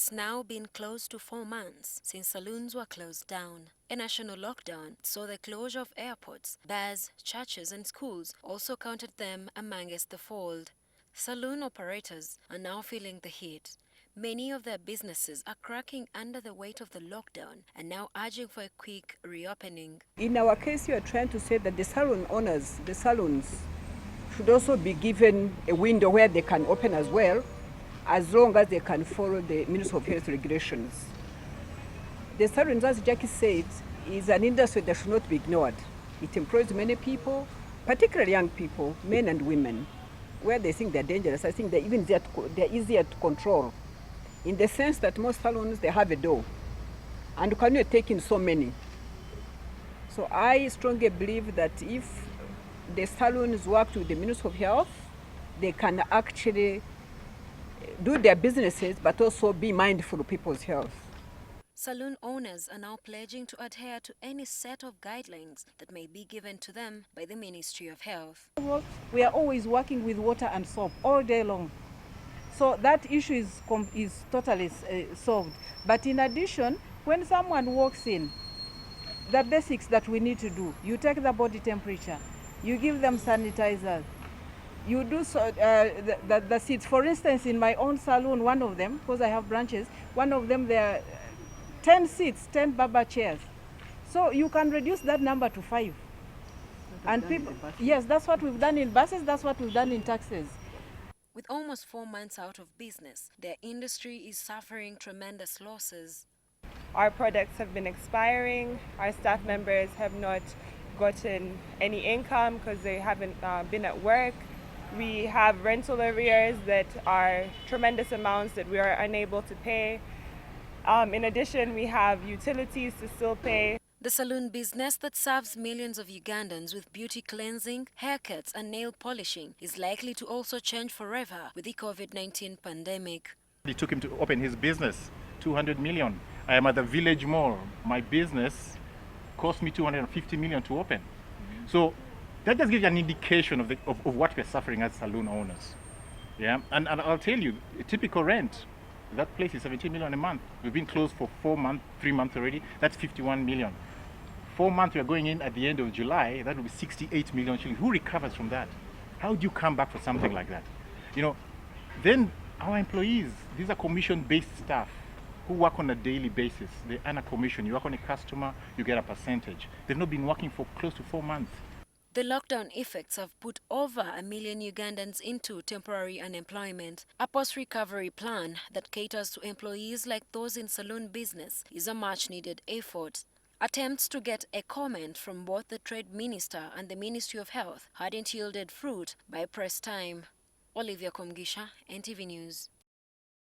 It's now been close to 4 months since saloons were closed down. A national lockdown saw the closure of airports, bars, churches and schools also counted them amongst the fold. Saloon operators are now feeling the heat. Many of their businesses are cracking under the weight of the lockdown and now urging for a quick reopening. In our case, we are trying to say that the salon owners, the salons, should also be given a window where they can open as well, as long as they can follow the Ministry of Health regulations. The salons, as Jackie said, is an industry that should not be ignored. It employs many people, particularly young people, men and women. Where they think they're dangerous, I think they're easier to control, in the sense that most salons, they have a door, and you cannot take in so many. So I strongly believe that if the salons work with the Ministry of Health, they can actually do their businesses, but also be mindful of people's health. Saloon owners are now pledging to adhere to any set of guidelines that may be given to them by the Ministry of Health. We are always working with water and soap all day long. So that issue is totally solved. But in addition, when someone walks in, the basics that we need to do, you take the body temperature, you give them sanitizer, you do so, the seats. For instance, in my own salon, one of them, because I have branches, one of them there are 10 seats, 10 barber chairs. So you can reduce that number to 5. And people, yes, that's what we've done in buses, that's what we've done in taxis. With almost 4 months out of business, their industry is suffering tremendous losses. Our products have been expiring. Our staff members have not gotten any income because they haven't been at work. We have rental arrears that are tremendous amounts that we are unable to pay. In addition, we have utilities to still pay. The saloon business that serves millions of Ugandans with beauty cleansing, haircuts and nail polishing is likely to also change forever with the COVID-19 pandemic. It took him to open his business, 200 million. I am at the village mall. My business cost me 250 million to open. So that just gives you an indication of what we're suffering as saloon owners. Yeah, and I'll tell you, a typical rent, that place is 17 million a month. We've been closed for 3 months already. That's 51 million. 4 months, we are going in at the end of July. That will be 68 million shillings. Who recovers from that? How do you come back for something like that? You know, then our employees, these are commission-based staff who work on a daily basis. They earn a commission. You work on a customer, you get a percentage. They've not been working for close to 4 months. The lockdown effects have put over 1 million Ugandans into temporary unemployment. A post-recovery plan that caters to employees like those in saloon business is a much-needed effort. Attempts to get a comment from both the Trade Minister and the Ministry of Health hadn't yielded fruit by press time. Olivia Komgisha, NTV News.